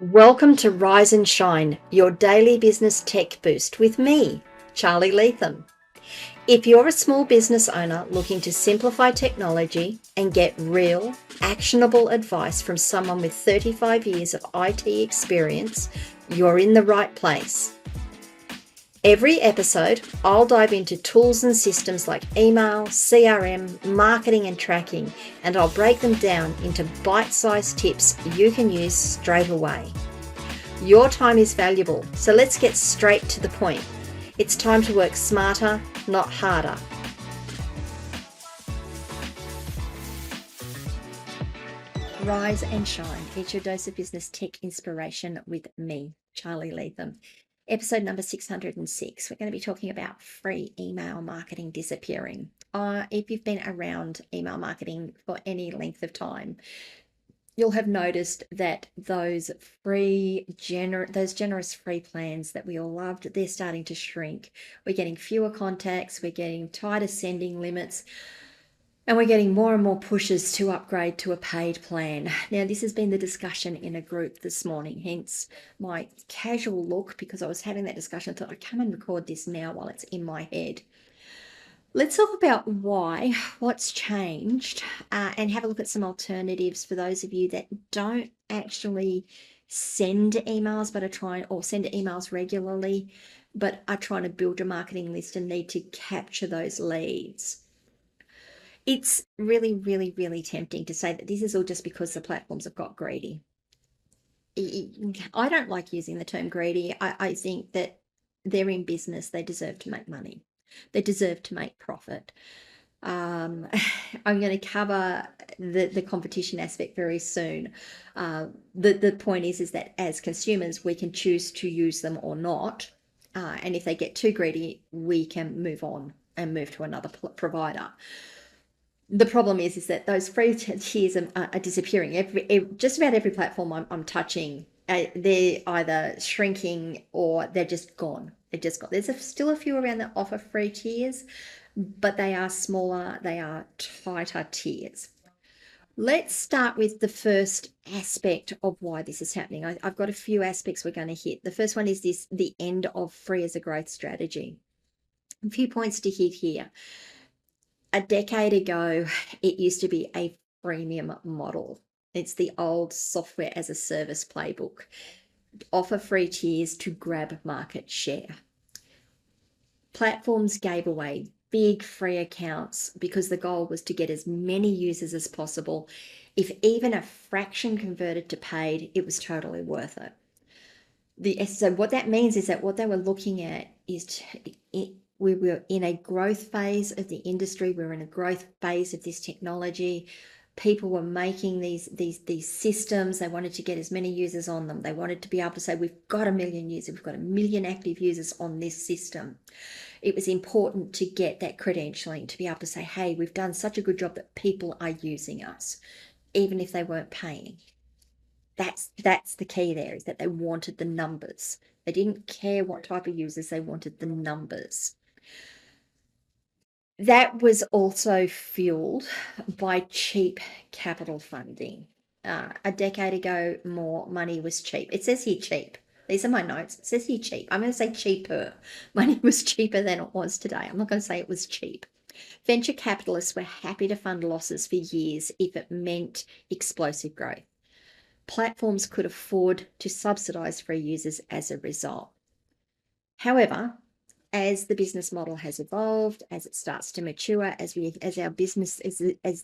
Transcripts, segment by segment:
Welcome to Rise and Shine, your daily business tech boost with me, Charly Leetham. If you're a small business owner looking to simplify technology and get real, actionable advice from someone with 35 years of IT experience, you're in the right place. Every episode, I'll dive into tools and systems like email, CRM, marketing and tracking, and I'll break them down into bite-sized tips you can use straight away. Your time is valuable, so let's get straight to the point. It's time to work smarter, not harder. Rise and shine. It's your dose of business tech inspiration with me, Charly Leetham. Episode number 606. We're going to be talking about free email marketing disappearing. If you've been around email marketing for any length of time, you'll have noticed that those generous free plans that we all loved, they're starting to shrink. We're getting fewer contacts, we're getting tighter sending limits, and we're getting more and more pushes to upgrade to a paid plan. Now, this has been the discussion in a group this morning, hence my casual look, because I was having that discussion. I thought I'd come and record this now while it's in my head. Let's talk about what's changed, and have a look at some alternatives for those of you that don't actually send emails, but are trying, or send emails regularly, but are trying to build a marketing list and need to capture those leads. It's really, really, really tempting to say that this is all just because the platforms have got greedy. I don't like using the term greedy. I think that they're in business. They deserve to make money. They deserve to make profit. I'm going to cover the competition aspect very soon. The point is that as consumers, we can choose to use them or not. And if they get too greedy, we can move on and move to another provider. The problem is that those free tiers are disappearing. Just about every platform I'm touching, they're either shrinking or they're just gone. They're just gone. There's still a few around that offer free tiers, but they are smaller, they are tighter tiers. Let's start with the first aspect of why this is happening. I've got a few aspects we're going to hit. The first one is the end of free as a growth strategy. A few points to hit here. A decade ago, it used to be a freemium model. It's the old software as a service playbook. Offer free tiers to grab market share. Platforms gave away big free accounts because the goal was to get as many users as possible. If even a fraction converted to paid, it was totally worth it. So what that means is that what they were looking at is we were in a growth phase of the industry. We were in a growth phase of this technology. People were making these systems. They wanted to get as many users on them. They wanted to be able to say, we've got 1 million users, we've got 1 million active users on this system. It was important to get that credentialing, to be able to say, hey, we've done such a good job that people are using us, even if they weren't paying. That's the key there, is that they wanted the numbers. They didn't care what type of users, they wanted the numbers. That was also fueled by cheap capital funding. A decade ago, more money was cheap. It says here cheap. These are my notes. It says here cheap. I'm going to say cheaper. Money was cheaper than it was today. I'm not going to say it was cheap. Venture capitalists were happy to fund losses for years if it meant explosive growth. Platforms could afford to subsidize free users as a result. However, as the business model has evolved, as it starts to mature, as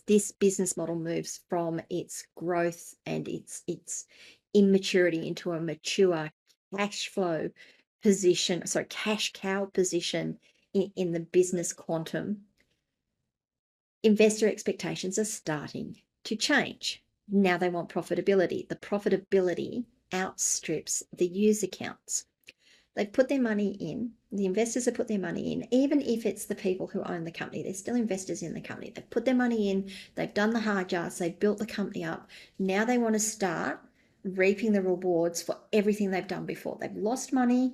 this business model moves from its growth and its immaturity into a mature cash cow position in the business quantum, investor expectations are starting to change. Now they want profitability. The profitability outstrips the user counts. They've put their money in. The investors have put their money in, even if it's the people who own the company. They're still investors in the company. They've put their money in. They've done the hard yards. They've built the company up. Now they want to start reaping the rewards for everything they've done before. They've lost money.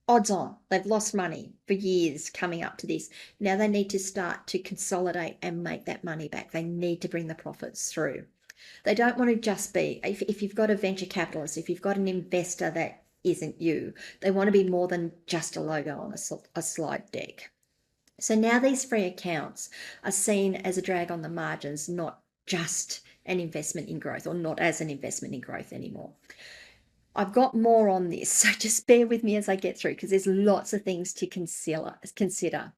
Odds on, they've lost money for years coming up to this. Now they need to start to consolidate and make that money back. They need to bring the profits through. They don't want to just be, if you've got a venture capitalist, if you've got an investor that isn't you, they want to be more than just a logo on a slide deck. So now these free accounts are seen as a drag on the margins, not just an investment in growth, or not as an investment in growth anymore. I've got more on this, so just bear with me as I get through, because there's lots of things to consider.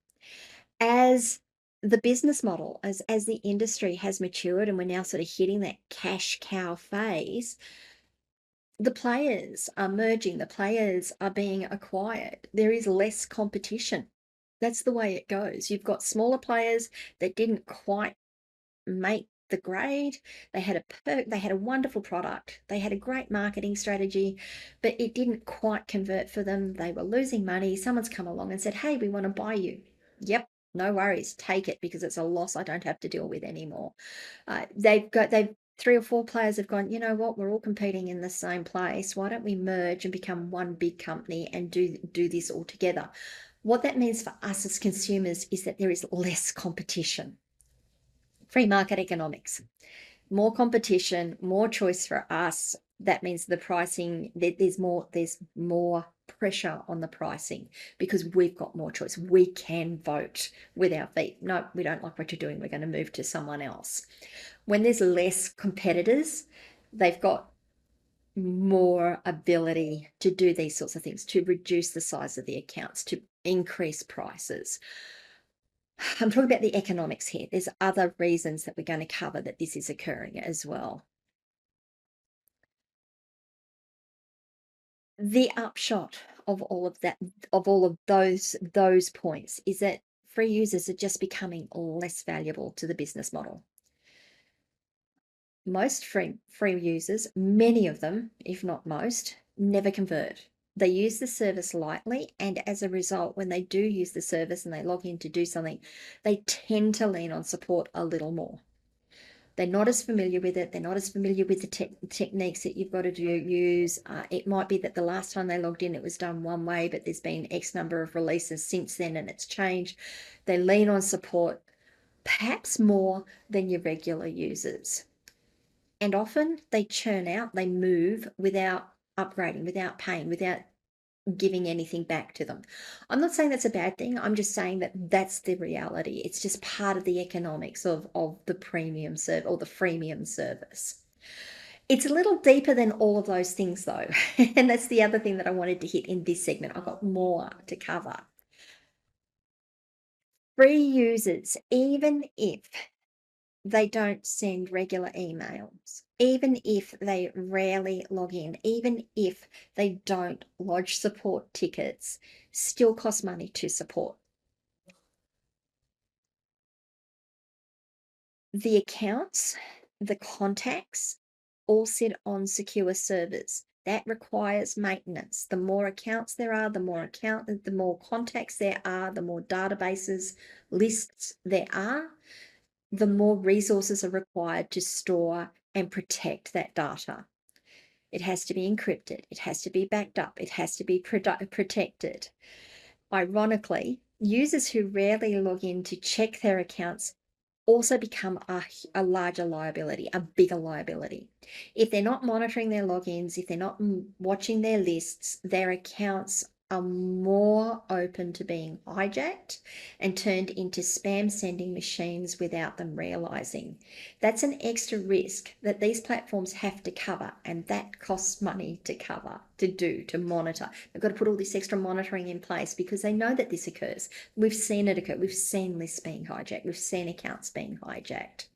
As the business model, as the industry has matured and we're now sort of hitting that cash cow phase, the players are merging, the players are being acquired. There is less competition. That's the way it goes. You've got smaller players that didn't quite make the grade. They had a wonderful product. They had a great marketing strategy, but it didn't quite convert for them. They were losing money. Someone's come along and said, "Hey, we want to buy you." Yep, no worries. Take it, because it's a loss I don't have to deal with anymore. They've 3 or 4 players have gone, you know what, we're all competing in the same place. Why don't we merge and become one big company and do this all together? What that means for us as consumers is that there is less competition. Free market economics. More competition, more choice for us. That means the pricing, there's more pressure on the pricing, because we've got more choice. We can vote with our feet. No, we don't like what you're doing. We're going to move to someone else. When there's less competitors, they've got more ability to do these sorts of things, to reduce the size of the accounts, to increase prices. I'm talking about the economics here. There's other reasons that we're going to cover that this is occurring as well. The upshot of all of that, of all of those points, is that free users are just becoming less valuable to the business model. Most free users, many of them, if not most, never convert. They use the service lightly, and as a result, when they do use the service and they log in to do something, they tend to lean on support a little more. They're not as familiar with it. They're not as familiar with the techniques that you've got to use. It might be that the last time they logged in, it was done one way, but there's been X number of releases since then and it's changed. They lean on support perhaps more than your regular users. And often they churn out, they move without upgrading, without paying, without giving anything back to them. I'm not saying that's a bad thing. I'm just saying that that's the reality. It's just part of the economics of the premium service or the freemium service. It's a little deeper than all of those things though. And that's the other thing that I wanted to hit in this segment. I've got more to cover. Free users, even if they don't send regular emails, even if they rarely log in, even if they don't lodge support tickets, still cost money to support. The accounts, the contacts, all sit on secure servers. That requires maintenance. The more accounts there are, the more contacts there are, the more databases, lists there are, the more resources are required to store and protect that data. It has to be encrypted. It has to be backed up. It has to be protected. Ironically, users who rarely log in to check their accounts also become a larger liability, a bigger liability. If they're not monitoring their logins, if they're not watching their lists, their accounts are more open to being hijacked and turned into spam sending machines without them realizing. That's an extra risk that these platforms have to cover, and that costs money to cover, to monitor. They've got to put all this extra monitoring in place because they know that this occurs. We've seen it occur. We've seen lists being hijacked. We've seen accounts being hijacked.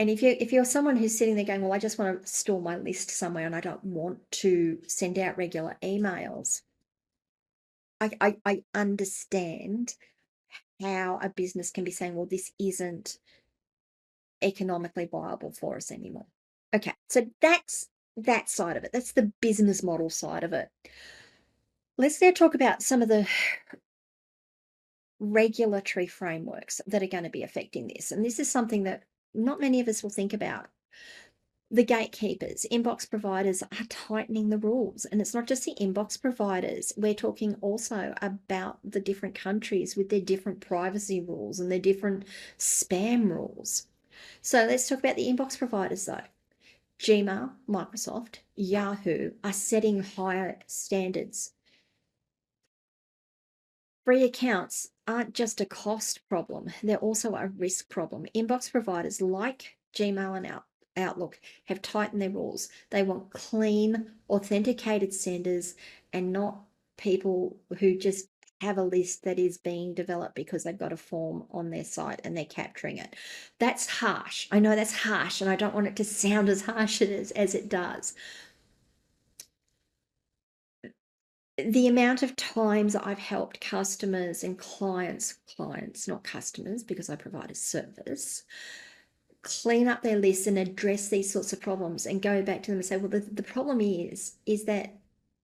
And if you're someone who's sitting there going, well, I just want to store my list somewhere and I don't want to send out regular emails, I understand how a business can be saying, well, this isn't economically viable for us anymore. Okay, so that's that side of it. That's the business model side of it. Let's now talk about some of the regulatory frameworks that are going to be affecting this. And this is something that not many of us will think about. The gatekeepers, inbox providers are tightening the rules. And it's not just the inbox providers. We're talking also about the different countries with their different privacy rules and their different spam rules. So let's talk about the inbox providers though. Gmail, Microsoft, Yahoo are setting higher standards. Free accounts aren't just a cost problem, they're also a risk problem. Inbox providers like Gmail and Outlook have tightened their rules. They want clean, authenticated senders and not people who just have a list that is being developed because they've got a form on their site and they're capturing it. That's harsh. I know that's harsh, and I don't want it to sound as harsh as it does. The amount of times I've helped customers and clients, not customers because I provide a service, clean up their lists and address these sorts of problems and go back to them and say, well, the problem is that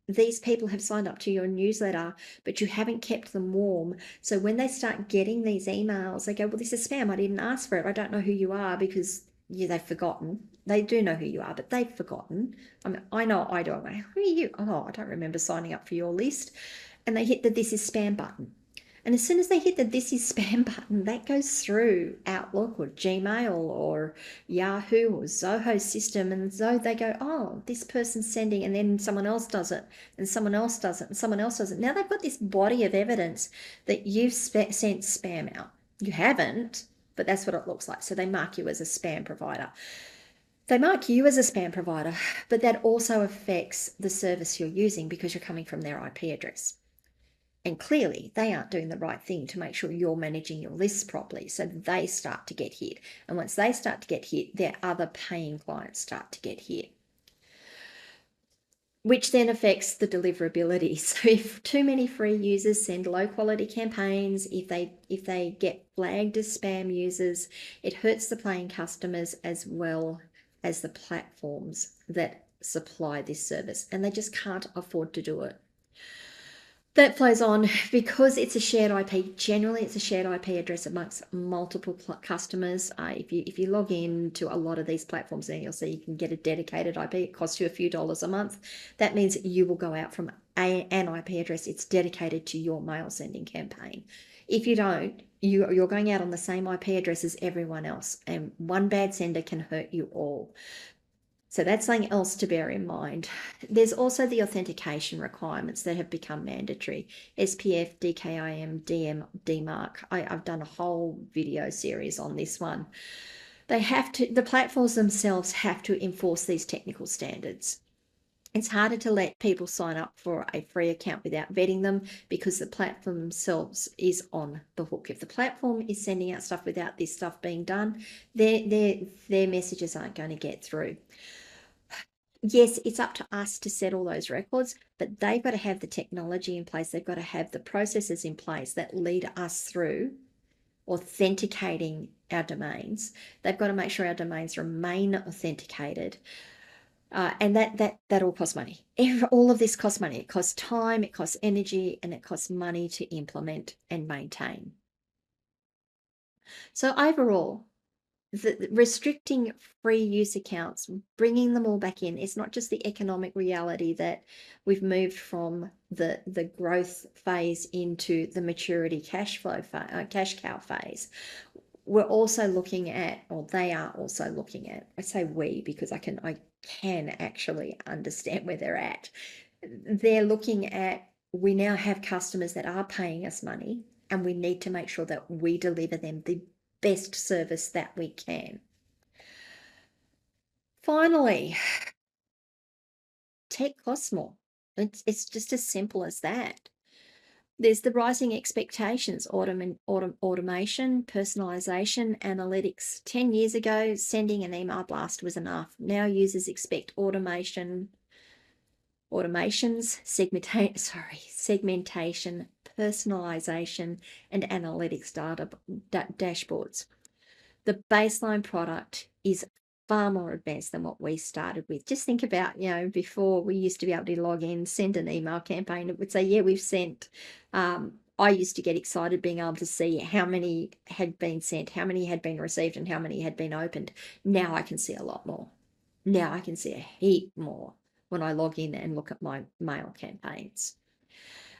these people have signed up to your newsletter, but you haven't kept them warm. So when they start getting these emails, they go, well, this is spam. I didn't ask for it. I don't know who you are because they've forgotten. They do know who you are, but they've forgotten. I mean, I know I do. Who are you? Oh, I don't remember signing up for your list. And they hit the this is spam button. And as soon as they hit the this is spam button, that goes through Outlook or Gmail or Yahoo or Zoho system. And so they go, oh, this person's sending, and then someone else does it, and someone else does it, and someone else does it. Now they've got this body of evidence that you've sent spam out. You haven't, but that's what it looks like. So they mark you as a spam provider. They mark you as a spam provider, but that also affects the service you're using because you're coming from their IP address. And clearly, they aren't doing the right thing to make sure you're managing your lists properly. So they start to get hit. And once they start to get hit, their other paying clients start to get hit, which then affects the deliverability. So if too many free users send low quality campaigns, if they get flagged as spam users, it hurts the paying customers as well as the platforms that supply this service. And they just can't afford to do it. That flows on because it's a shared IP. Generally, it's a shared IP address amongst multiple customers. If you log in to a lot of these platforms, then you'll see you can get a dedicated IP. It costs you a few dollars a month. That means you will go out from an IP address. It's dedicated to your mail sending campaign. If you don't, you're going out on the same IP address as everyone else, and one bad sender can hurt you all. So that's something else to bear in mind. There's also the authentication requirements that have become mandatory. SPF, DKIM, DM, DMARC. I've done a whole video series on this one. The platforms themselves have to enforce these technical standards. It's harder to let people sign up for a free account without vetting them because the platform themselves is on the hook. If the platform is sending out stuff without this stuff being done, their messages aren't going to get through. Yes, it's up to us to set all those records, but they've got to have the technology in place. They've got to have the processes in place that lead us through authenticating our domains. They've got to make sure our domains remain authenticated. And that all costs money. All of this costs money. It costs time, it costs energy, and it costs money to implement and maintain. So overall, restricting free use accounts, bringing them all back in, it's not just the economic reality that we've moved from the growth phase into the maturity cash cow phase. We're also looking at, or they are also looking at, I say we because I can actually understand where they're at. They're looking at, we now have customers that are paying us money, and we need to make sure that we deliver them the best service that we can. Finally, tech costs more. It's just as simple as that. There's the rising expectations, automation, personalization, analytics. 10 years ago, sending an email blast was enough. Now users expect automations, segmentation, personalization, and analytics dashboards. The baseline product is far more advanced than what we started with. Just think about, before we used to be able to log in, send an email campaign. It would say, yeah, we've sent. I used to get excited being able to see how many had been sent, how many had been received, and how many had been opened. Now I can see a lot more. Now I can see a heap more when I log in and look at my mail campaigns.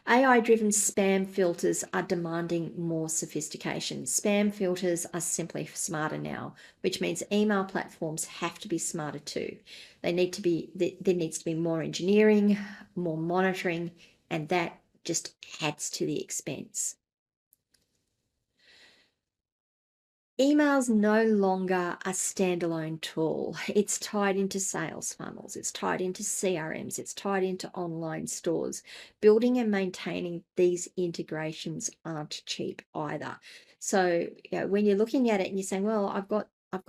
AI-driven spam filters are demanding more sophistication. Spam filters are simply smarter now, which means email platforms have to be smarter too. They need to be there needs to be more engineering, more monitoring, and that just adds to the expense. Email's no longer a standalone tool. It's tied into sales funnels, it's tied into CRMs, it's tied into online stores. Building and maintaining these integrations aren't cheap either. So, when you're looking at it and you're saying, well, I've got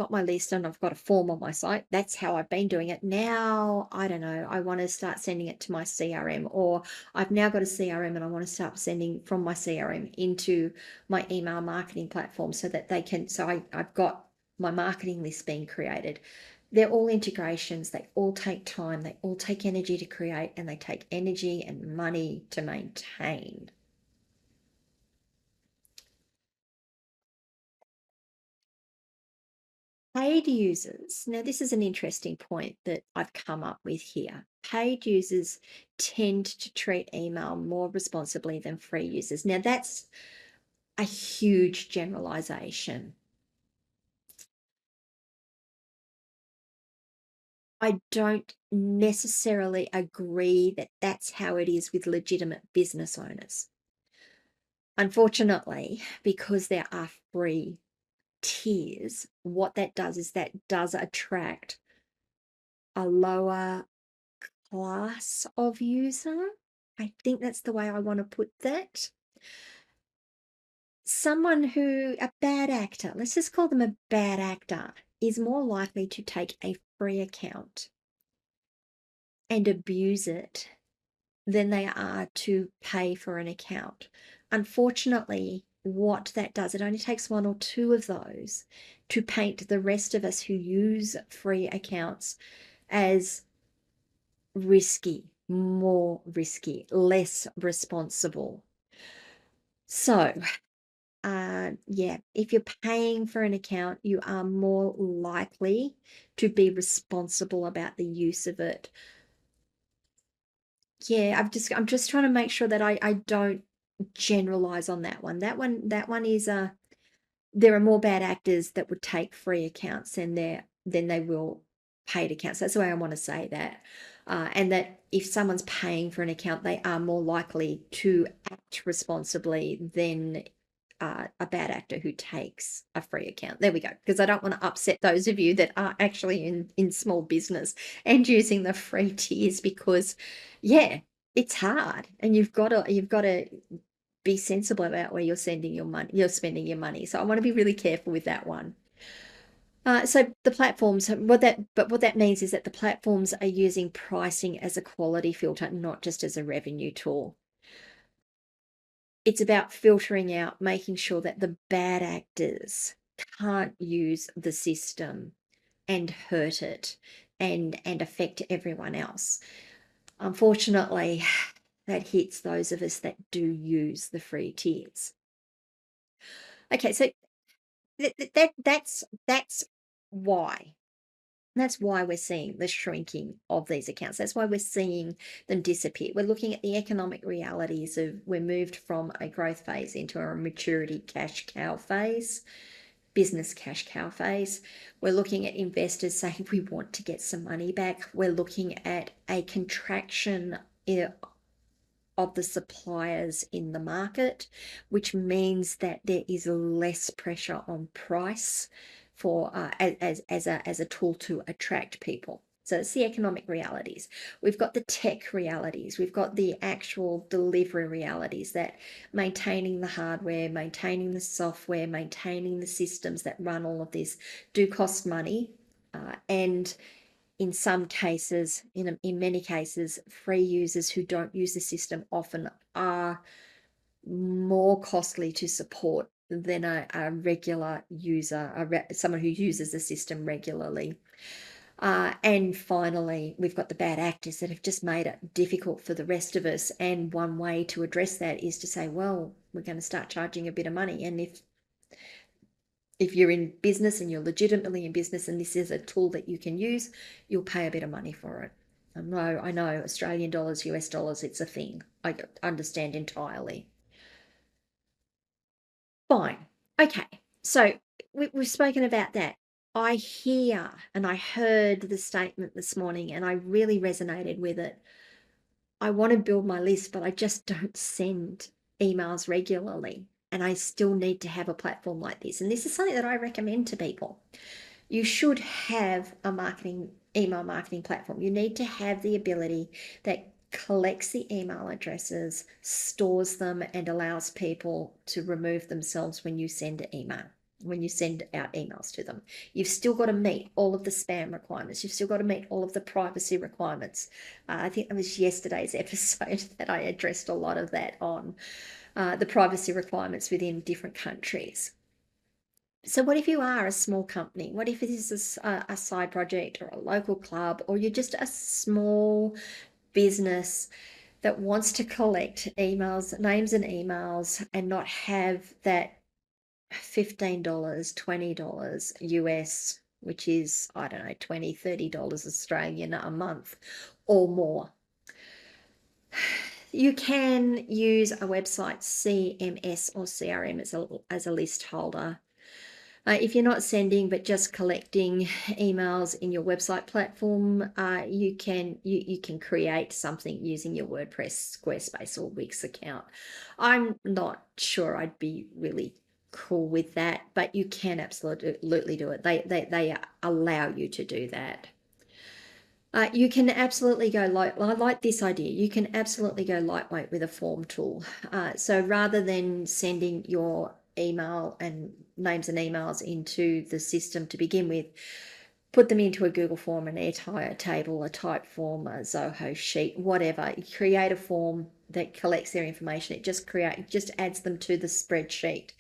my list and I've got a form on my site. That's how I've been doing it. Now, I don't know, I want to start sending it to my CRM, or I've now got a CRM and I want to start sending from my CRM into my email marketing platform so that they can, I've got my marketing list being created. They're all integrations. They all take time. They all take energy to create, and they take energy and money to maintain. Paid users. Now, this is an interesting point that I've come up with here. Paid users tend to treat email more responsibly than free users. Now, that's a huge generalization. I don't necessarily agree that that's how it is with legitimate business owners. Unfortunately, because there are free tiers, what that does is that does attract a lower class of user. I think that's the way I want to put that. Someone who, a bad actor, let's just call them a bad actor, is more likely to take a free account and abuse it than they are to pay for an account. Unfortunately, what that does, it only takes one or two of those to paint the rest of us who use free accounts as risky, more risky, less responsible. So, yeah, if you're paying for an account, you are more likely to be responsible about the use of it. Yeah, I'm just trying to make sure that I don't generalize on that one. That one is there are more bad actors that would take free accounts than they will paid accounts. That's the way I want to say that. And that if someone's paying for an account, they are more likely to act responsibly than a bad actor who takes a free account. There we go. Because I don't want to upset those of you that are actually in small business and using the free tiers, because yeah, it's hard, and you've got to be sensible about where you're sending your money, you're spending your money. So I want to be really careful with that one. So the platforms, what that means is that the platforms are using pricing as a quality filter, not just as a revenue tool. It's about filtering out, making sure that the bad actors can't use the system and hurt it and affect everyone else. Unfortunately, that hits those of us that do use the free tiers. Okay, so that's why. That's why we're seeing the shrinking of these accounts. That's why we're seeing them disappear. We're looking at the economic realities of we're moved from a growth phase into a maturity cash cow phase, business cash cow phase. We're looking at investors saying we want to get some money back. We're looking at a contraction of the suppliers in the market, which means that there is less pressure on price for as a tool to attract people. So it's the economic realities. We've got the tech realities. We've got the actual delivery realities, that maintaining the hardware, maintaining the software, maintaining the systems that run all of this do cost money. And in some cases, in many cases, free users who don't use the system often are more costly to support than a regular user, someone who uses the system regularly. And finally, we've got the bad actors that have just made it difficult for the rest of us. And one way to address that is to say, well, we're going to start charging a bit of money. And if you're in business and you're legitimately in business and this is a tool that you can use, you'll pay a bit of money for it. No, I know Australian dollars, US dollars, it's a thing. I understand entirely. Fine. Okay. So we've spoken about that. I hear and I heard the statement this morning and I really resonated with it. I want to build my list, but I just don't send emails regularly. And I still need to have a platform like this. And this is something that I recommend to people. You should have a email marketing platform. You need to have the ability that collects the email addresses, stores them, and allows people to remove themselves when you send an email, when you send out emails to them. You've still got to meet all of the spam requirements. You've still got to meet all of the privacy requirements. I think it was yesterday's episode that I addressed a lot of that on the privacy requirements within different countries. So what if you are a small company? What if it is a side project or a local club, or you're just a small business that wants to collect emails, names and emails, and not have that $15, $20 US, which is, I don't know, $20, $30 Australian a month or more. You can use a website CMS or CRM as a list holder. If you're not sending but just collecting emails in your website platform, you can create something using your WordPress, Squarespace, or Wix account. I'm not sure I'd be really cool with that, but you can absolutely do it. They allow you to do that. You can absolutely go light. I like this idea. You can absolutely go lightweight with a form tool. So rather than sending your email and names and emails into the system to begin with, put them into a Google form, an Airtable, a Typeform, a Zoho sheet, whatever. You create a form that collects their information. It just adds them to the spreadsheet.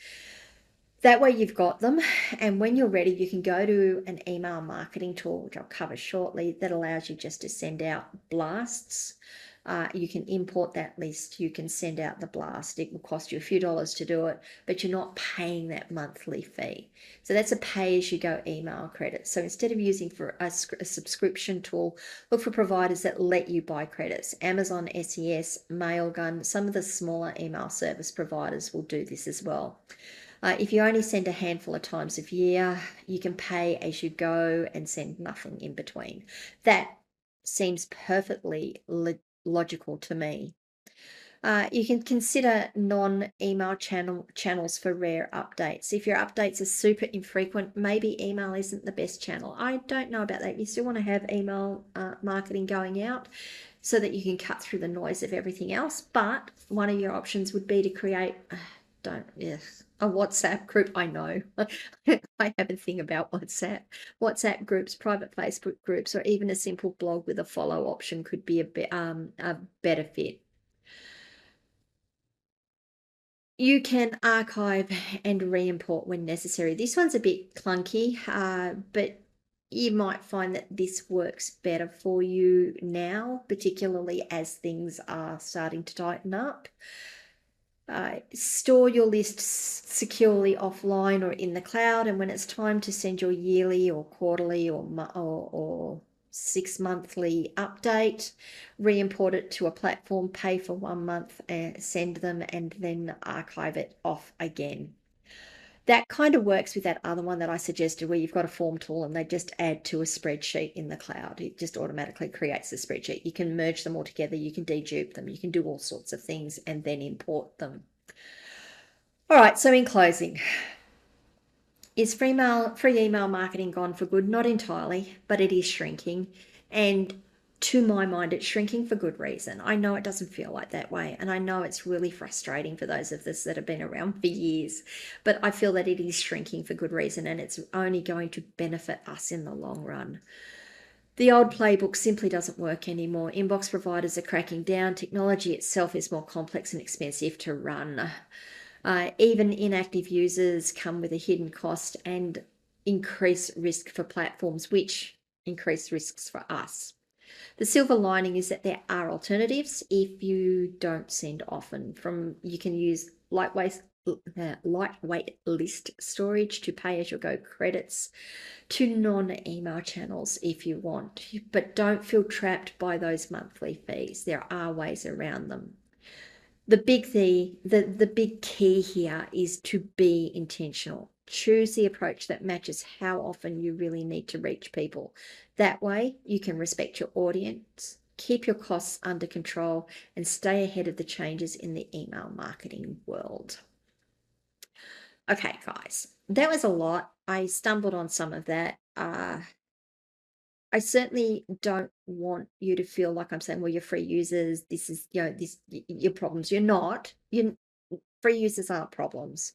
That way you've got them, and when you're ready, you can go to an email marketing tool, which I'll cover shortly, that allows you just to send out blasts. You can import that list, you can send out the blast. It will cost you a few dollars to do it, but you're not paying that monthly fee. So that's a pay-as-you-go email credit. So instead of using for a subscription tool, look for providers that let you buy credits. Amazon, SES, Mailgun, some of the smaller email service providers will do this as well. If you only send a handful of times a year, you can pay as you go and send nothing in between. That seems perfectly logical to me. You can consider non-email channels for rare updates. If your updates are super infrequent, maybe email isn't the best channel. I don't know about that. You still want to have email marketing going out so that you can cut through the noise of everything else. But one of your options would be to create a WhatsApp group. I know I have a thing about WhatsApp groups, private Facebook groups, or even a simple blog with a follow option could be a better fit. You can archive and re-import when necessary. This one's a bit clunky, but you might find that this works better for you now, particularly as things are starting to tighten up. Store your lists securely offline or in the cloud, and when it's time to send your yearly or quarterly or 6 monthly update, re-import it to a platform, pay for 1 month, send them, and then archive it off again. That kind of works with that other one that I suggested where you've got a form tool and they just add to a spreadsheet in the cloud. It just automatically creates a spreadsheet. You can merge them all together. You can dedupe them. You can do all sorts of things and then import them. All right, so in closing, is free email marketing gone for good? Not entirely, but it is shrinking. And to my mind, it's shrinking for good reason. I know it doesn't feel like that way, and I know it's really frustrating for those of us that have been around for years, but I feel that it is shrinking for good reason, and it's only going to benefit us in the long run. The old playbook simply doesn't work anymore. Inbox providers are cracking down. Technology itself is more complex and expensive to run. Even inactive users come with a hidden cost and increased risk for platforms, which increase risks for us. The silver lining is that there are alternatives if you don't send often. You can use lightweight lightweight list storage to pay-as-you-go credits to non-email channels if you want, but don't feel trapped by those monthly fees. There are ways around them. The big key here is to be intentional. Choose the approach that matches how often you really need to reach people. That way you can respect your audience, keep your costs under control, and stay ahead of the changes in the email marketing world. Okay, guys, that was a lot. I stumbled on some of that. I certainly don't want you to feel like I'm saying, well, you're free users. This is, your problems. You're not. Free users aren't problems.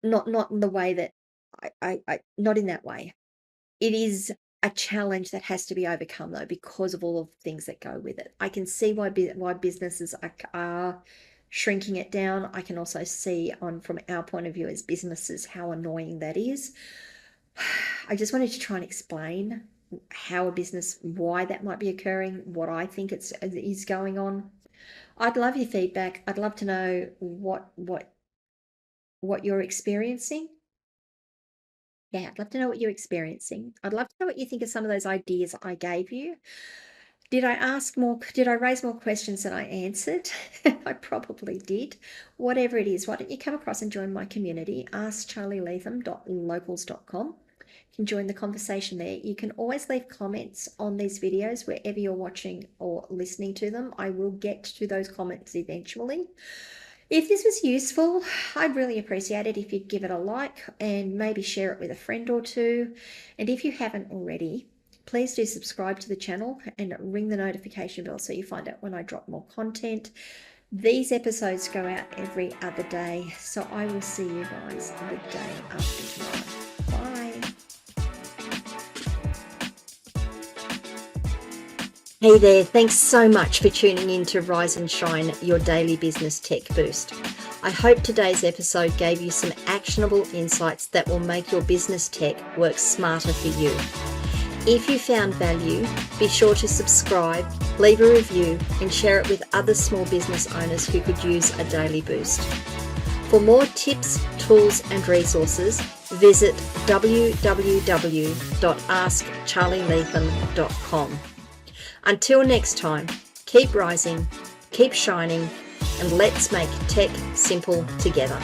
Not in the way that not in that way. It is a challenge that has to be overcome though, because of all of the things that go with it. I can see why businesses are shrinking it down. I can also see from our point of view as businesses how annoying that is. I just wanted to try and explain why that might be occurring, what I think is going on. I'd love your feedback. I'd love to know what you're experiencing. Yeah, I'd love to know what you're experiencing. I'd love to know what you think of some of those ideas I gave you. Did I raise more questions than I answered? I probably did. Whatever it is, why don't you come across and join my community, askcharlyleetham.locals.com. You can join the conversation there. You can always leave comments on these videos wherever you're watching or listening to them. I will get to those comments eventually. If this was useful, I'd really appreciate it if you'd give it a like and maybe share it with a friend or two. And if you haven't already, please do subscribe to the channel and ring the notification bell so you find out when I drop more content. These episodes go out every other day, so I will see you guys the day after tomorrow. Bye. Hey there, thanks so much for tuning in to Rise and Shine, your daily business tech boost. I hope today's episode gave you some actionable insights that will make your business tech work smarter for you. If you found value, be sure to subscribe, leave a review, and share it with other small business owners who could use a daily boost. For more tips, tools, and resources, visit www.askcharlyleetham.com. Until next time, keep rising, keep shining, and let's make tech simple together.